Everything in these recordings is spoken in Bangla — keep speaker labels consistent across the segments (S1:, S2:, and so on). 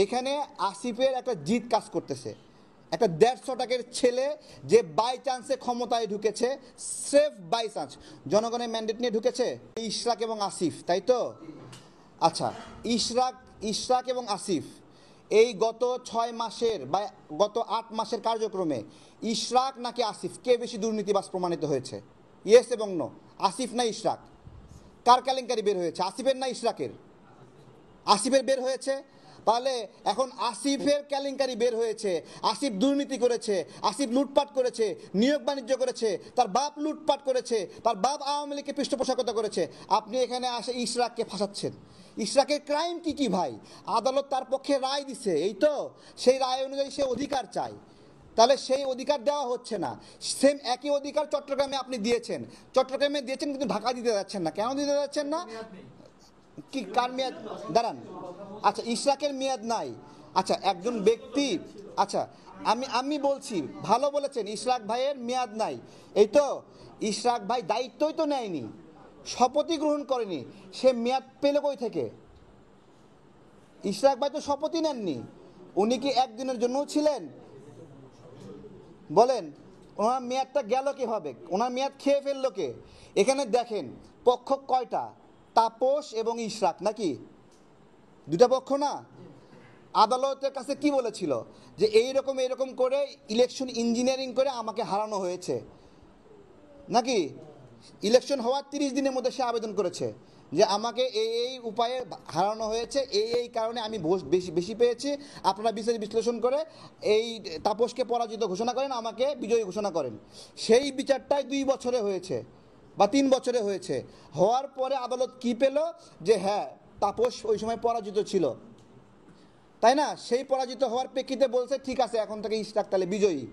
S1: এখানে আসিফের একটা জিত কাজ করতেছে। একটা 150 টাকার ছেলে যে বাই চান্সে ক্ষমতায় ঢুকেছে, সেফ বাই চান্স, জনগণের ম্যান্ডেট নিয়ে ঢুকেছে। ইশরাক এবং আসিফ, তাই তো? আচ্ছা, ইশরাক এবং আসিফ এই গত 6 মাসের বা গত 8 মাসের কার্যক্রমে ইশরাক নাকি আসিফ কে বেশি দুর্নীতিবাজ প্রমাণিত হয়েছে? ইয়েস এবং নো। আসিফ না ইশরাক? কার কেলেঙ্কারি বের হয়েছে, আসিফের না ইশরাকের? আসিফের বের হয়েছে। তাহলে এখন আসিফের কেলেঙ্কারি বের হয়েছে, আসিফ দুর্নীতি করেছে, আসিফ লুটপাট করেছে, নিয়োগ বাণিজ্য করেছে, তার বাপ লুটপাট করেছে, তার বাপ আওয়ামী লীগকে পৃষ্ঠপোষকতা করেছে। আপনি এখানে আসে ইশরাককে ফাঁসাচ্ছেন। ইশরাকের ক্রাইম কি কি ভাই? আদালত তার পক্ষে রায় দিছে, এই তো, সেই রায় অনুযায়ী সে অধিকার চায়, তাহলে সেই অধিকার দেওয়া হচ্ছে না। সেম একই অধিকার চট্টগ্রামে আপনি দিয়েছেন, চট্টগ্রামে দিয়েছেন কিন্তু ঢাকা দিতে যাচ্ছেন না। কেন দিতে যাচ্ছেন না? কি কার মেয়াদ? দাঁড়ান, আচ্ছা ইশরাকের মেয়াদ নাই। আচ্ছা একজন ব্যক্তি, আচ্ছা আমি বলছি, ভালো বলেছেন, ইশরাক ভাইয়ের মেয়াদ নাই, এই তো। ইশরাক ভাই দায়িত্বই তো নেয়নি, শপথই গ্রহণ করেনি, সে মেয়াদ পেলে কই থেকে? ইশরাক ভাই তো শপথই নেননি। উনি কি একদিনের জন্যও ছিলেন? বলেন, ওনার মেয়াদটা গেল কিভাবে? ওনার মেয়াদ খেয়ে ফেললো কে? এখানে দেখেন পক্ষ কয়টা, তাপস এবং ইশরাক, নাকি দুটা পক্ষ না? আদালতের কাছে কি বলেছিল যে এইরকম করে ইলেকশন ইঞ্জিনিয়ারিং করে আমাকে হারানো হয়েছে, নাকি? ইলেকশন হওয়ার 30 দিনের মধ্যে সে আবেদন করেছে যে আমাকে এই উপায়ে হারানো হয়েছে, এই কারণে আমি বেশি পেয়েছি, আপনারা বিশ্লেষণ করে এই তাপসকে পরাজিত ঘোষণা করেন, আমাকে বিজয়ী ঘোষণা করেন। সেই বিচারটাই 2 বছরে হয়েছে বা 3 বছরে হয়েছে। হওয়ার পরে আদালত কি পেল? যে হ্যাঁ, তাপস ওই সময় পরাজিত ছিল, তাই না? সেই পরাজিত হওয়ার প্রেক্ষিতে বলছে ঠিক আছে, এখন থেকে ইশরাক তাহলে বিজয়ী।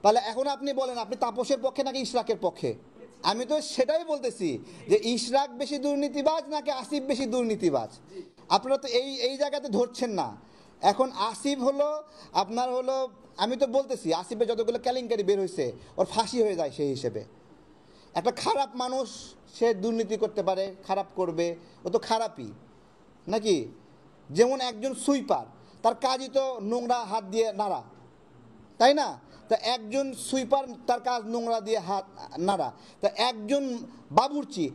S1: তাহলে এখন আপনি বলেন, আপনি তাপসের পক্ষে নাকি ইশরাকের পক্ষে? আমি তো সেটাই বলতেছি যে ইশরাক বেশি দুর্নীতিবাজ নাকি আসিফ বেশি দুর্নীতিবাজ। আপনারা তো এই জায়গাতে ধরছেন না। এখন আসিফ হলো আপনার হলো, আমি তো বলতেছি আসিফের যতগুলো কেলেঙ্কারি বের হয়েছে ওর ফাঁসি হয়ে যায় সেই হিসেবে। একটা খারাপ মানুষ, সে দুর্নীতি করতে পারে, খারাপ করবে, ও তো খারাপই, নাকি? যেমন একজন সুইপার, তার কাজই তো নোংরা হাত দিয়ে নাড়া, তাই না? তা একজন সুইপার, তার কাজ নোংরা দিয়ে হাত নাড়া। তা একজন বাবুর্চি,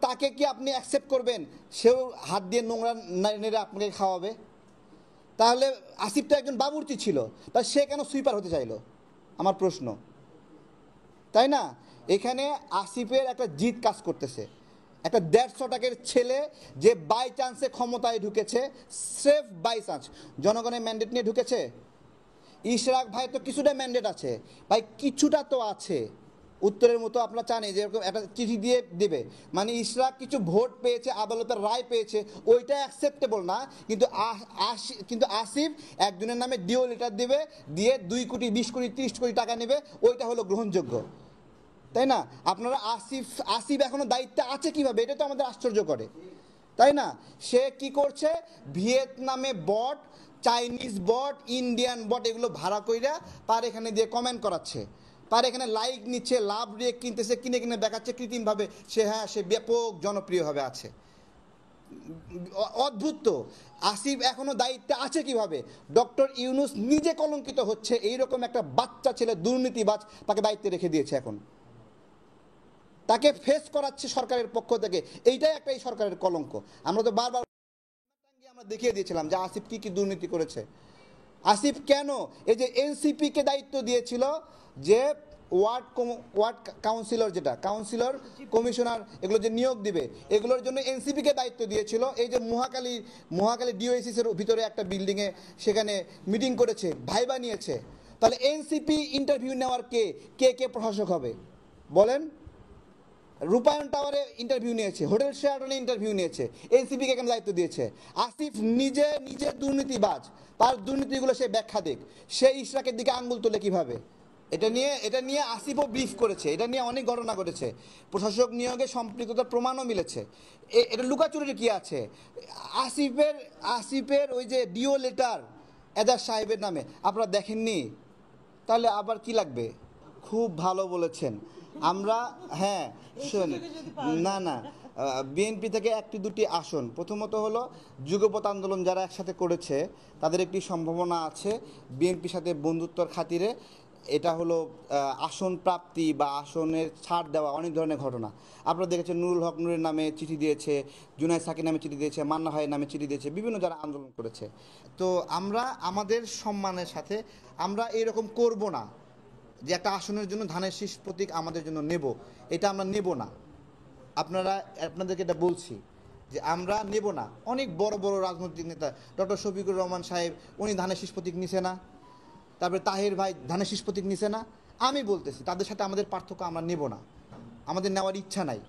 S1: তাকে কি আপনি অ্যাকসেপ্ট করবেন সেও হাত দিয়ে নোংরা নেড়ে আপনাকে খাওয়াবে? তাহলে আসিফ তো একজন বাবুর্চি ছিল, তা সে কেন সুইপার হতে চাইলো, আমার প্রশ্ন, তাই না? এখানে আসিফের একটা জিত কাজ করতেছে। একটা 150 টাকার ছেলে যে বাই চান্সে ক্ষমতায় ঢুকেছে, সেফ বাই চান্স, জনগণের ম্যান্ডেট নিয়ে ঢুকেছে। ইশরাক ভাই তো কিছুটা ম্যান্ডেট আছে ভাই, কিছুটা তো আছে। উত্তরের মতো আপনারা জানেন যে এরকম একটা চিঠি দিয়ে দেবে, মানে ইশরাক কিছু ভোট পেয়েছে, আদালতের রায় পেয়েছে, ওইটা অ্যাকসেপ্টেবল না। কিন্তু আসিফ একজনের নামে ডিও লেটার দেবে, দিয়ে 2 কোটি 20 কোটি 30 কোটি টাকা নেবে, ওইটা হলো গ্রহণযোগ্য, তাই না? আপনারা আসিফ এখনো দায়িত্বে আছে কিভাবে, এটা তো আমাদের আশ্চর্য করে, তাই না? সে কি করছে? ভিয়েতনামে বট, চাইনিজ বট, ইন্ডিয়ান বট, এগুলো ভাড়া কইরা তার এখানে দিয়ে কমেন্ট করাচ্ছে, তার এখানে লাইক নিচ্ছে, লাভ রিয়েক্ট কিনতেছে, কিনে দেখাচ্ছে কৃত্রিমভাবে সে ব্যাপক জনপ্রিয়ভাবে আছে। অদ্ভুত তো। আসিফ এখনো দায়িত্বে আছে কিভাবে? ডক্টর ইউনূস নিজে কলঙ্কিত হচ্ছে, এইরকম একটা বাচ্চা ছেলে দুর্নীতিবাজ তাকে দায়িত্বে রেখে দিয়েছে, এখন তাকে ফেস করাচ্ছে সরকারের পক্ষ থেকে। এইটাই একটা এই সরকারের কলঙ্ক। আমরা তো বারবার আমরা দেখিয়ে দিয়েছিলাম যে আসিফ কি দুর্নীতি করেছে। আসিফ কেন এই যে এনসিপিকে দায়িত্ব দিয়েছিল যে ওয়ার্ড কাউন্সিলর, যেটা কাউন্সিলর কমিশনার, এগুলো যে নিয়োগ দিবে, এগুলোর জন্য এনসিপিকে দায়িত্ব দিয়েছিল। এই যে মহাখালী ডিওএসিসের ভিতরে একটা বিল্ডিংয়ে সেখানে মিটিং করেছে, ভাইবা নিয়েছে। তাহলে এনসিপি ইন্টারভিউ নেওয়ার কে প্রশাসক হবে বলেন? রূপায়ণ টাওয়ারে ইন্টারভিউ নিয়েছে, হোটেল শেরাটনে ইন্টারভিউ নিয়েছে, এনসিপিকে কেন দায়িত্ব দিয়েছে? আসিফ নিজে দুর্নীতিবাজ, তার দুর্নীতিগুলো সে ব্যাখ্যা দিক। সে ইশরাকের দিকে আঙ্গুল তোলে কিভাবে? এটা নিয়ে আসিফও ব্রিফ করেছে, এটা নিয়ে অনেক ঘটনা ঘটেছে, প্রশাসক নিয়োগে সম্পৃক্ততার প্রমাণও মিলেছে। এটা লুকাচুরির কি আছে? আসিফের ওই যে ডিও লেটার এজাজ সাহেবের নামে আপনারা দেখেননি? তাহলে আবার কি লাগবে? খুব ভালো বলেছেন। আমরা, হ্যাঁ শোন, না বিএনপি থেকে একটি দুটি আসন, প্রথমত হলো যুগপৎ আন্দোলন যারা একসাথে করেছে তাদের একটি সম্ভাবনা আছে বিএনপির সাথে বন্ধুত্বর খাতিরে, এটা হলো আসন প্রাপ্তি বা আসনের ছাড় দেওয়া অনেক ধরনের ঘটনা আপনারা দেখেছেন। নুরুল হক নুরের নামে চিঠি দিয়েছে, জুনায়েদ সাকির নামে চিঠি দিয়েছে, মান্না ভাইয়ের নামে চিঠি দিয়েছে, বিভিন্ন যারা আন্দোলন করেছে। তো আমরা আমাদের সম্মানের সাথে আমরা এরকম করব না যে একটা আসনের জন্য ধানের শীষ প্রতীক আমাদের জন্য নেব, এটা আমরা নেব না। আপনাদেরকে এটা বলছি যে আমরা নেব না। অনেক বড় বড় রাজনৈতিক নেতা, ডক্টর শফিকুর রহমান সাহেব, উনি ধানের শীষ প্রতীক নিছে না, তারপরে তাহের ভাই ধানের শীষ প্রতীক নিছে না। আমি বলতেছি তাদের সাথে আমাদের পার্থক্য আমরা নেব না, আমাদের নেওয়ার ইচ্ছা নাই।